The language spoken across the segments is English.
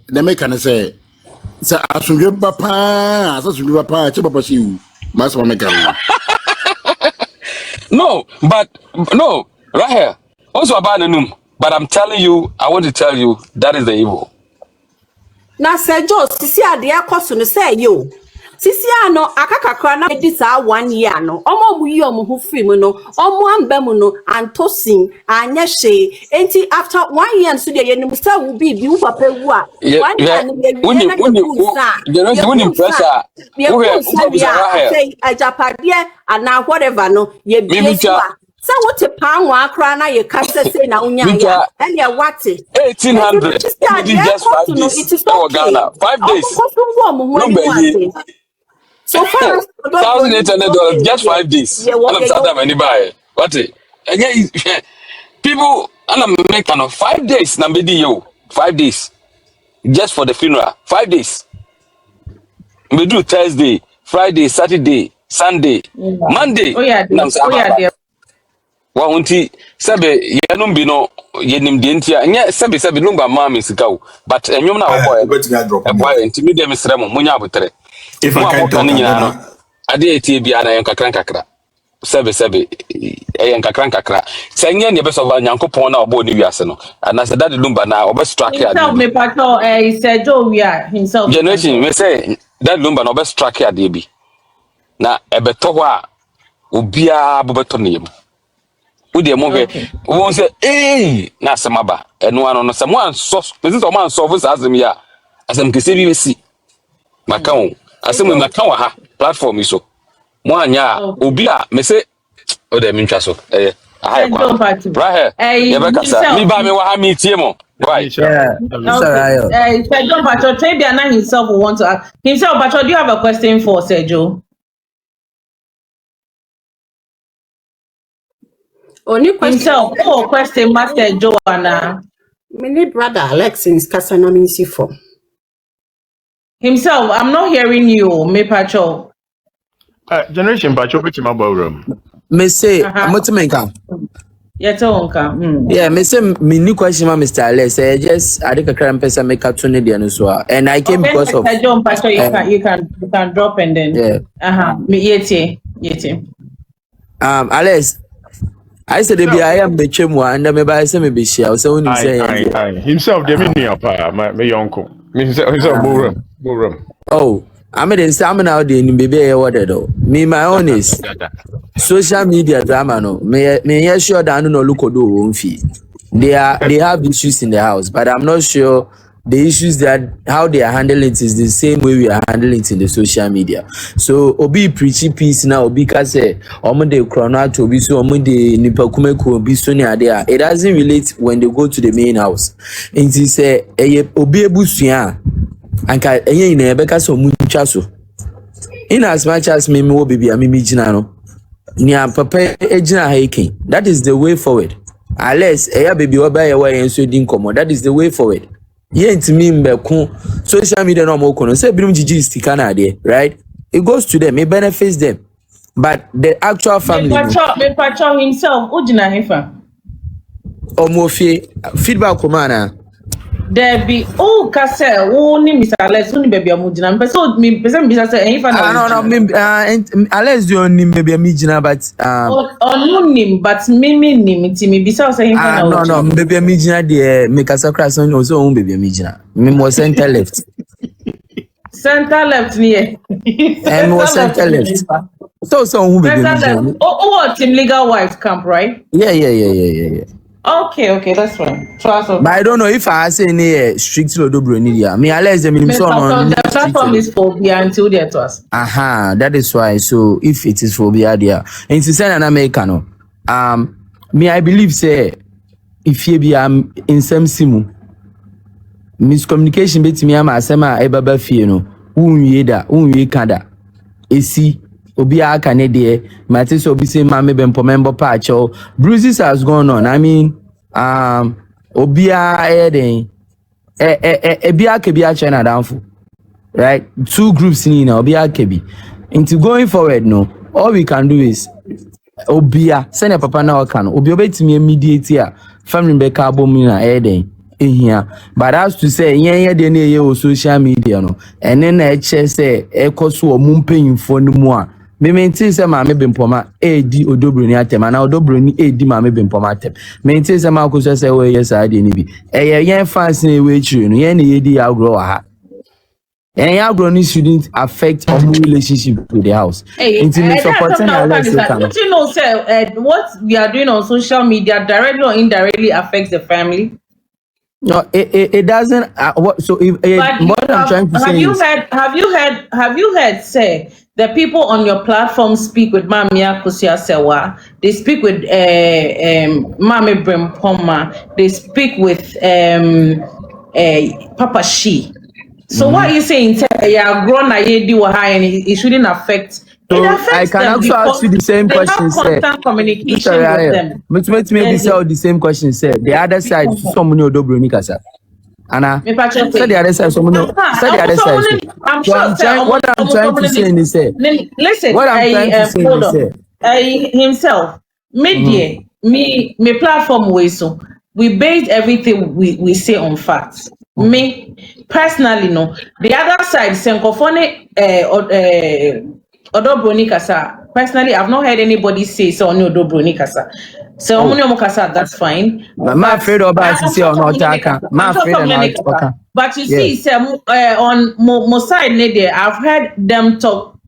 the make can say asundwe papa asundwe papa che papa shi mas make no right here also about the but I'm telling you, I want to tell you that is the evil. Na Sergio sisi ade akoso no say yo sisi ano akakakra na di sa 1 year no omo mu yi omo hu film no omo amba mu no antosin anya she enti after 1 year so de ye nim say wo bi wu papa wu a 1 year no ye woni pressure wo say ajapade ana whatever no ye bi so what a pound akra na ye kase say na unya ya and ya what 1800 just 5 days oh Ghana 5 days so far $1,800 just 5 days and I'm sad anybody what again people and I'm making 5 days na be yo 5 days just for the funeral 5 days we do Thursday Friday Saturday Sunday Monday wa unti sebe yenum bi no yenim de ntia nya sebe lumba mama sikaw but enyum na wo boy ntimi de mesrem munya abotre if I can no ade etie bia na yankakran sebe yen kakran senya ne be so ba nyankopon na obo ni wiase no na se that lumba na obe strike ade himself me pato said Joe we are himself generation me say that lumba na obe strike ade bi na ebeto ho a obia bobeto ne yem Udi move won say na semaba eno ano no someone so this man solve asem ya asem kese bi besi makawo asem makawo ha platform iso mo anya obi a me say o de mi ntwa so aha kwa right here ye be kasa mi ba me wa ha mi tie mo right Said John Pacho Trebiana himself will want to ask himself. Pacho, do you have a question for Sergio? Only question. Question, Master Joanna. My brother Alex in Casanamisi for himself. I'm not hearing you, me Pacho. Generation Pacho, which my ballroom. Me say, I'm not to make up. Yeah, me say, me new question, Mr. Alex. Just I think a current person make up to Nidian as well, and I came because of. John Pacho, you can drop and then. Me yeti. Alex. I said, I am the chimwa, and I buy some be shell. So when you say himself, the mini my uncle, himself, Borum. Oh, I'm in salmon out in baby order though. Me, my own is social media drama. No, may sure that I don't know look or do won't fee. They have issues in the house, but I'm not sure the issues that how they are handling it is the same way we are handling it in the social media. So obi preachy peace now obi ka say omo chrono to obi so omo de nipa kumeku obi so ne ade a it doesn't relate when they go to the main house. And he say obi ebusua anka eye ina ebeka so mu ntwa so. In as much as me wo baby a me gina no nia papa ejina hiking, that is the way forward. Unless eya baby wo ba ye wa yen so din komo, that is the way forward. Yent me mbeko social media no mo kono say birum gigi stika na ade, right? It goes to them, it benefits them, but the actual family me pacho himself ujina hefa omofi feedback komana there be kase ni Mr. Alex ni baby amujina mpeso me pese bisa say hefa na no me Alex do ni baby amujina but onunim but me ti me bisa say hefa na no baby amujina de me kasa crash on so baby amujina me mo center left ni and was center left so who baby amujina what team legal wife camp right yeah. Okay, that's fine. But I don't know if I say any strict Odo Bronii. Me Alex the the platform is phobia until they to us. That is why. So if it is phobia there, and to send an American, me I believe say if you be in some simu miscommunication between me and my sema ebaba fie no unye kada esi obi aka ne de mate so obi say mama be member pacho bruises has gone on. I mean obi a den bi aka bi a China downful, right? Two groups in obi aka bi into going forward. No, all we can do is obi a send a papa na aka no obi obetimi mediate a family be ka bom na den here. But as to say, yeah, the social media, no, and then I say, Akosua mumping for no more. Me maintain say ma me bimpoma edi Odo Bronii atem ana Odo Bronii edi ma me bimpoma atem maintain say ma Akosua say we yes ade ni bi yen fans na we chiri no yen na yedi agro ha yen agro ni shouldn't affect our relationship with the house intimate supporting Alex. Don't you know sir what we are doing on social media directly or indirectly affects the family? No, it doesn't. What? So if what I'm trying to say is, have you heard say the people on your platform speak with Mami Akosua Serwaa, they speak with Mami Brempoma, they speak with Papa Shee. So what are you saying? Yeah, grown and it shouldn't affect. So I can also ask you the same question, sir. Communication with them. Maybe say the same question, sir. The other side, someone Odo Bronii kasa. Anna, say the other side, someone. Say the other side. I'm sure. What I'm trying to say is, sir. Listen. What I'm trying to say is, sir. Himself, media, me platform way so we base everything we say on facts. Me personally, no. The other side, Senkofone, Odo Bronii kasa. Personally, I've not heard anybody say so on Odo Bronii kasa. So only kasa, that's fine. I'm afraid about to say on Otaka. But you see, on mo side there, I've heard them talk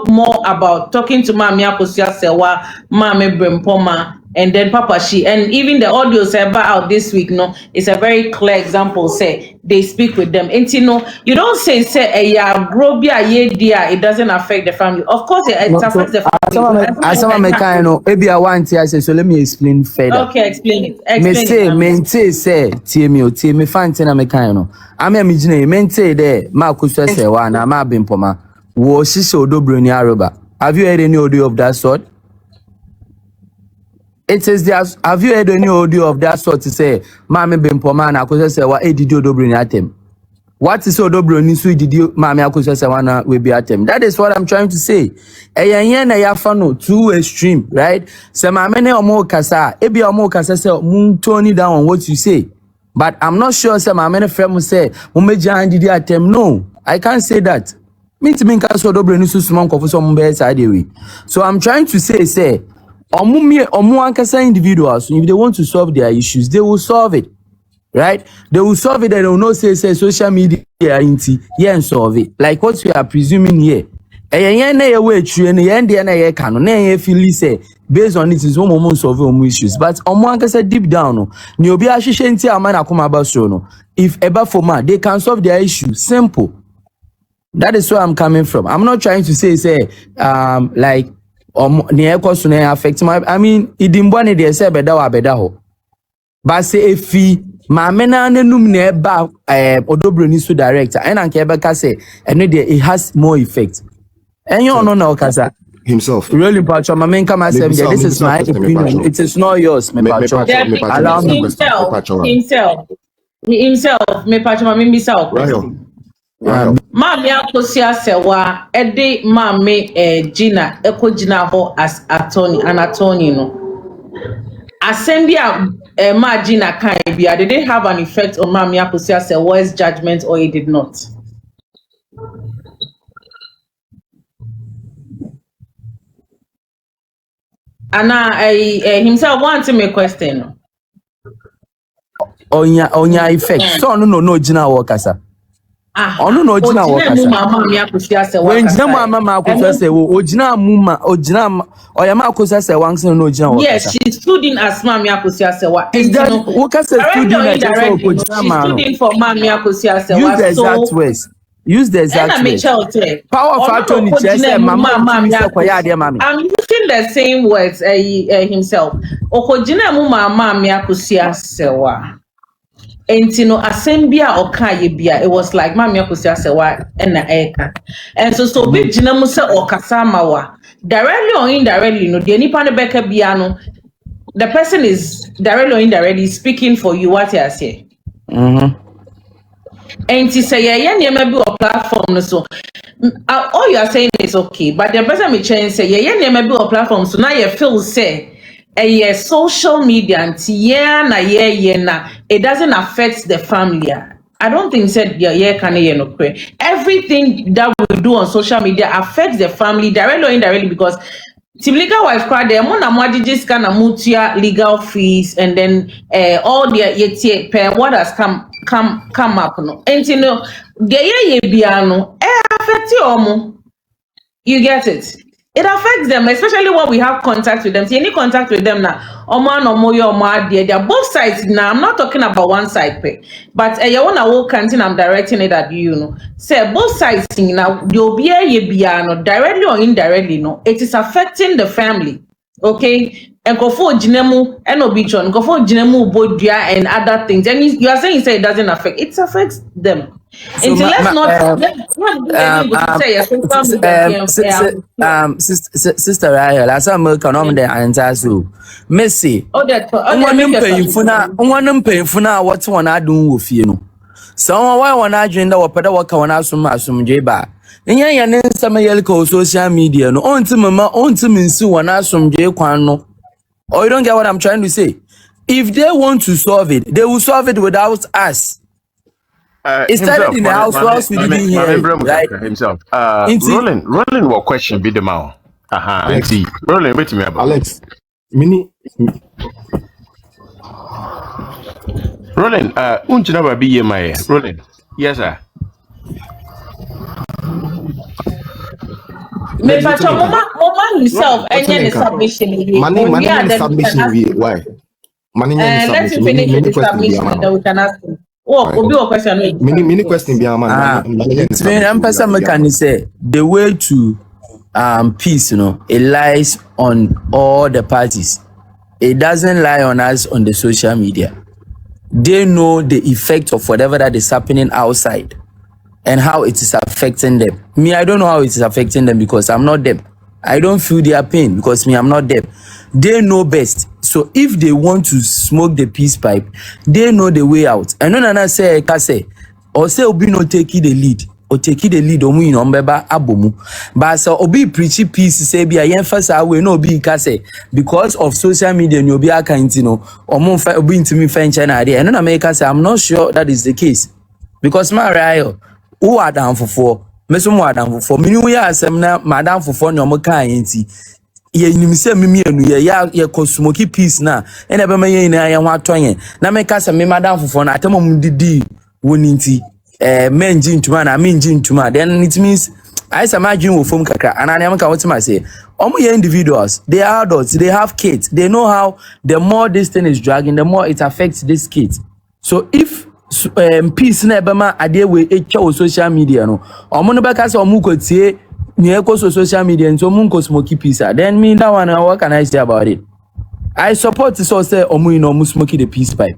more about talking to Mami Akosua Serwaa, Mami Brempoma, and then Papa Shee, and even the audio out this week. No, it's a very clear example. Say they speak with them, and you don't say it doesn't affect the family. Of course, it affects the family. So let me explain further. Okay, explain it. Me fancy na me kaino. I'm a mijine. Mente de ma Akosua Serwaa na ma Brempoma. Was she Odo Bronii Aroba? Have you heard any audio of that sort? It says there. Have you heard any audio of that sort to say, Mami Brempoma na Akosua Serwaa did Odo Bronii atem? What is Odo Bronii so did you Mami Akosua Serwaa na we be atem? That is what I'm trying to say. Eyan na yafano too extreme, right? Se mame ne omo kasa, ebi omo kasa say mun tone down on what you say. But I'm not sure say mame ne frem say mun meja did atem. No, I can't say that. So I'm trying to say, individuals, if they want to solve their issues, they will solve it. Right? They will solve it. They will not say social media and solve it. Like what we are presuming here. Based on it is one moment solve issues. But deep down, if ever for man, they can solve their issues. Simple. That is where I'm coming from. I'm not trying to say like affect my. I mean, it didn't want it. They say better ho. But say if my mena nenum neba Odo Bronii so director and Ankebeka say and it has more effect. And you know now kasa himself. Really, Pacho, my main come and say this is my opinion. It is not yours, me Pacho. Himself. Me Pacho, my main Mami Akosua Serwaa ede Mami Gina Gina ho as attorney no. Assembly ma Gina kan bia did it have an effect on Mami Akosua Serwaa's judgment or it did not? Anna himself wants to make a question. Onya effect. So no Gina workasa. Ono no Gina wakasa. When Gina mama Akosua Serwaa, Ogina muma, Ogina oyama Akosua Serwaa no Gina wakasa. Yes, she stood in as Mami Akosua Serwaa. Is that wakasa stood in for Mami Akosua Serwaa. Use the exact words. Use the exact words. Power of attorney say mama I'm using the same words himself. Okojina muma Mami Akosua Serwaa. Entino asembia okaye bia it was like Mami Akosua Serwaa na eka and so big jinamu se okasama wa directly or indirectly no de nipa ne beka bia no the person is directly or indirectly speaking for you what you say. Enti say ye niam bi o platform no so all you are saying is okay but the person may change say ye niam bi o platform so now you feel say social media and it doesn't affect the family. I don't think said everything that we do on social media affects the family directly or indirectly, because typical wife cried there just kind of mutia legal fees, and then all the what has come up no, and you know affect you get it. It affects them, especially when we have contact with them. See, any contact with them now, they're both sides now. I'm not talking about one side, but you want to walk canteen, I'm directing it at you, know. Say both sides now, you'll be directly or indirectly, no. It is affecting the family. Okay? And go for Jinemu, and Obichon, go for Jinemu, Bodia, and other things. And you are saying it doesn't affect, it affects them. So let's not Sister Rahel, as I'm a canon there and Tasu. Messi, one payfuna, what's one I do with you? So why one I drink our pedawaka on Asum Jeba? And yan some yelko social media, no on to Mama, on to Minsu, and Asum J. Quano. Or you don't get what I'm trying to say. If they want to solve it, they will solve it without us. It started in the house whilst we didn't hear it, right? Himself. Rolling what question be the mouth. See. Rolling, wait to me about Alex. Rolling, unjina be my Rolling. Yes, sir. Mama himself, and then submission. Money submission. Why? Money let's finish the submission that we can ask him. Oh, question. Many question be I'm person say the way to peace, you know, it lies on all the parties. It doesn't lie on us on the social media. They know the effect of whatever that is happening outside and how it is affecting them. Me, I don't know how it is affecting them because I'm not them. I don't feel their pain because me, I'm not them. They know best. So if they want to smoke the peace pipe, they know the way out. And no say kase or say obi no take the lead or take the lead omu ino mbeba abomu. But so obi preachy peace say be a yenfasa we no be kase because of social media no be account no omu fa obi ntimi fa China there. And no make say I'm not sure that is the case because my rayo who are down for meso mo adam for me we asem na madam for no mo kan enti ye nimse mimienu ye kosumoki peace na ene be mayen na ye ho atonye na me ka se me madam fofo na atemom didi woni nti menji ntuma na menji ntuma, then it means I say my dream will form kakra and I am ka what say omo ye individuals, they are adults, they have kids, they know how the more this thing is dragging, the more it affects these kids. So if peace na be ma ade we echa social media no omo no be ka se omo ko tie social media and so munko smoky pizza. Then me that one, what can I say about it? I support this also omu smoky the peace pipe.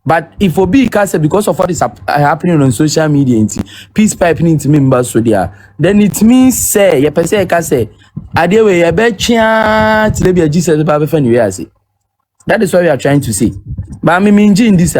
But if obi because of what is happening on social media, peace pipe needs members so there. Then it means say ye pese kase adewe ye be chia to be a Jesus Bible fan you say. That is what we are trying to say. But me minji in this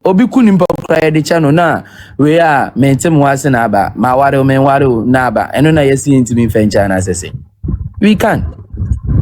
obi kunimpa cry the channel na we are mentem wase na ba ma ware men ware na ba eno na yesi ntimi fencha na sese we can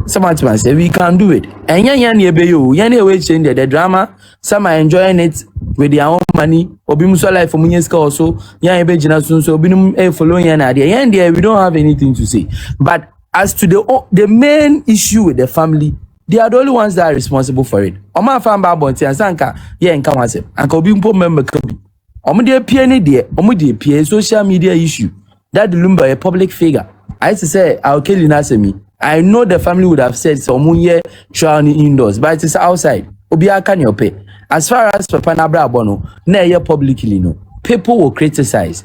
someone say we can do it and yan ye be yo yan e we change the drama, some are enjoying it with their own money obi muso life for munyeska also yan e be jina so obi num e follow yan ade yan there we don't have anything to say. But as to the main issue with the family, they are the only ones that are responsible for it. Oma fan ba bonti ansanka ye nka wase anka obi mpo member kabi omo de pie ne de omo de pie social media issue that lumba a public figure. I used to say I'll kill you. I know the family would have said so munye trial indoors, but it is outside obi aka ne ope. As far as papa na bra bono na ye publicly no, people will criticize.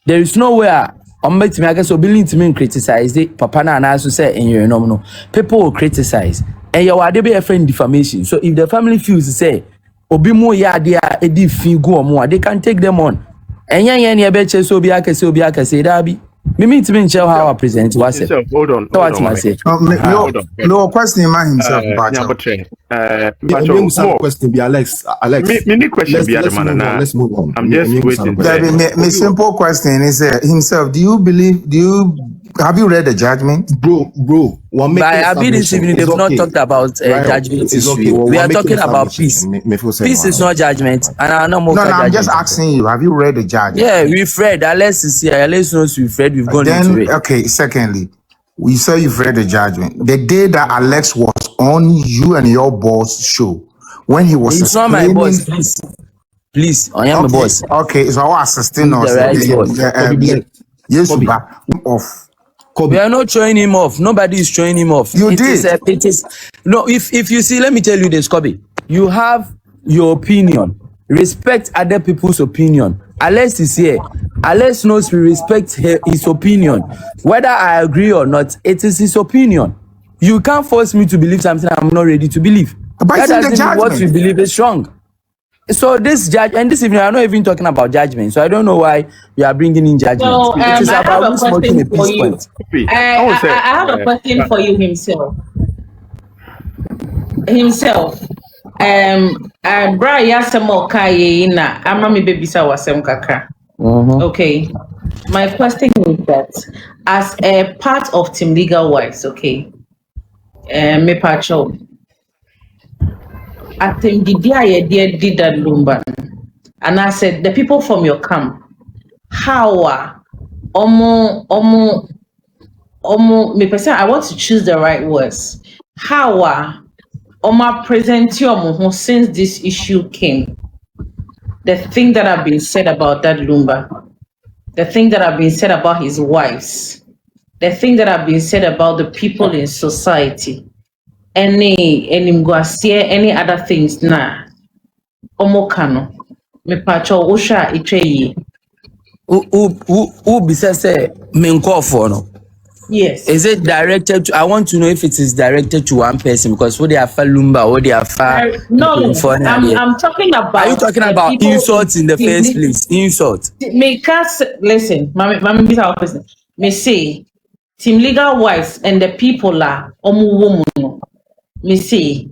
There is nowhere to me, I guess, willing to me criticize it. Papa na also say in your no, people will criticize. And you are be a friend defamation. So if the family feels to say Obimo ya dia edi fin go more, they can take them on. And yan beche so be aka say that be. Me to me how I present was it. Hold on. No question in mind himself, but question be Alex. Me question be let's move on. I'm just waiting. My simple question is himself, do you Have you read the judgment, bro? By Abi this evening, they've not talked about judgment issue. Okay. We are talking about peace. Peace is not judgment, and I know more. No, I'm just asking you. Have you read the judgment? Yeah, we've read. Alex is here. Alex knows we've read. We've gone into it. Okay. Secondly, we say you've read the judgment. The day that Alex was on you and your boss show, when he was It's not my boss, please. I am a boss. Okay, so our assistant Yes, we are not throwing him off. Nobody is throwing him off. You did. It is no. If you see, let me tell you this, Kobe. You have your opinion. Respect other people's opinion. Alex is here. Alex knows we respect his opinion. Whether I agree or not, it is his opinion. You can't force me to believe something I'm not ready to believe. But that doesn't mean what you believe is wrong. So this judge, and this evening, I'm not even talking about judgment. So I don't know why you are bringing in judgment. So, it is I have about a question for you. I have a question for you himself. Bra yasemo kaye na ama me bebisa wasem kakra. Okay. My question is that as a part of Team Legal Wise, okay, me pacho, I think the day did that lumba, and I said the people from your camp, how me person, I want to choose the right words. How present you since this issue came, the thing that have been said about that lumba, the thing that have been said about his wives, the thing that have been said about the people in society, any other things na omokano me pacho usha itreyi who besides me no. Yes. Is it directed to? I want to know if it is directed to one person, because what they are falumba, what they are no, I'm talking about. Are you talking about insults in the first place? Insult. Listen, mama, be our person. Me say, Team Legal Wise and the people are woman. Me say,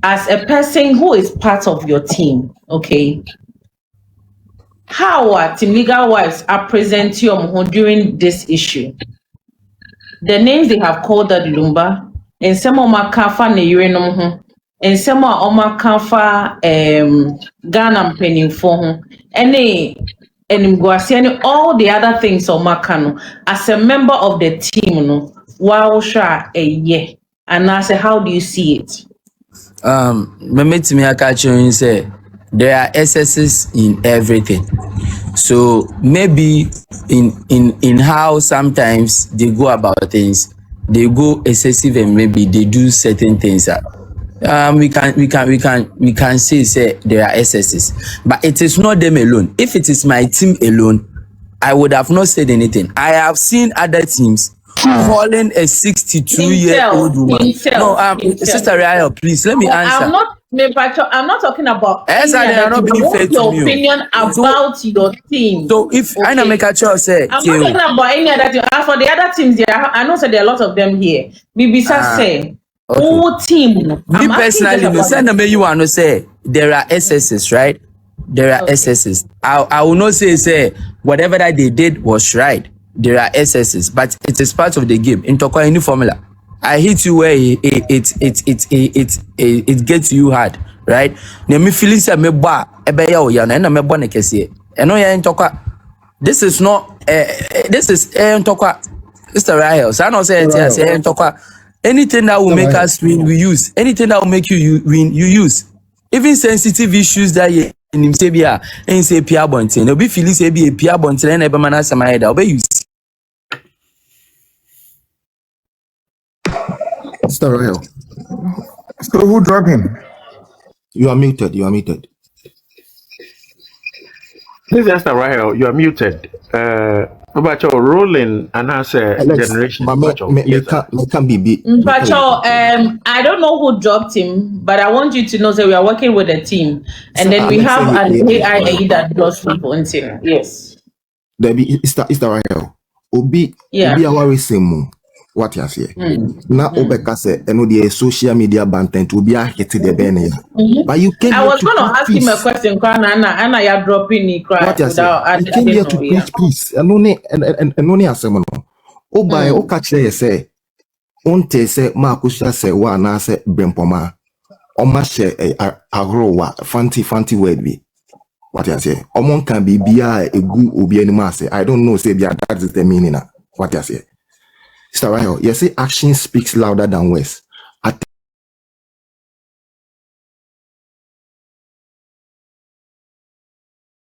as a person who is part of your team, okay. How are Team Legal Wise are present you during this issue? The names they have called that lumba, and some of my kafa ne urinum, and some of my kafa Ghana penning for any all the other things on Makano as a member of the team, no, wow, sha a year. And I say, how do you see it? Me say there are excesses in everything. So maybe in how sometimes they go about things, they go excessive and maybe they do certain things. We can say there are excesses, but it is not them alone. If it is my team alone, I would have not said anything. I have seen other teams calling a 62-year-old woman. Sister Raya, please let me answer. I'm not talking about your opinion about your team. So if I make a choice, I'm not talking about any other team. As for the other teams, I know there are a lot of them here. Bibisa say, whole team. Me personally, no send them you want to say there are excesses, right? There are excesses. I will not say whatever that they did was right. There are excesses, but it is part of the game. In Tokyo, any formula. I hit you where it gets you hard, right? Ne me feel say me ba ebe ya oya na me bo ne kese. Eno ya ntokwa. This is not this is ntokwa. Mr. Rahel, so I don't say ntokwa. Anything that will make us win, we use. Anything that will make you win, you use. Even sensitive issues that you in him say bia and say pia bontin. No be feel say be pia bontin na ebe man asema head obey use. Mr. Rahel. So who dropped him? You are muted. This is Mr. Rahel. You are muted. About your rolling and as a generation. I don't know who dropped him, but I want you to know that we are working with a team, and then we have an AI that does people until yes. Debbie, Mr. Rahel. Obi our same. What you say? Now Obeka said, and the social media bantent to be a hit the banner. But you came. I was going to ask him a question, and I are dropping it. What you say? You came here to preach peace. And only a seminal. Oba o catch there say onte say ma Akosua Serwaa na say brempoma o ma share agro fancy word be. What you say? Omon can be bia egu obi anima say. I don't know say bia that is the meaning. What you say? Sister Rahel, you say action speaks louder than words.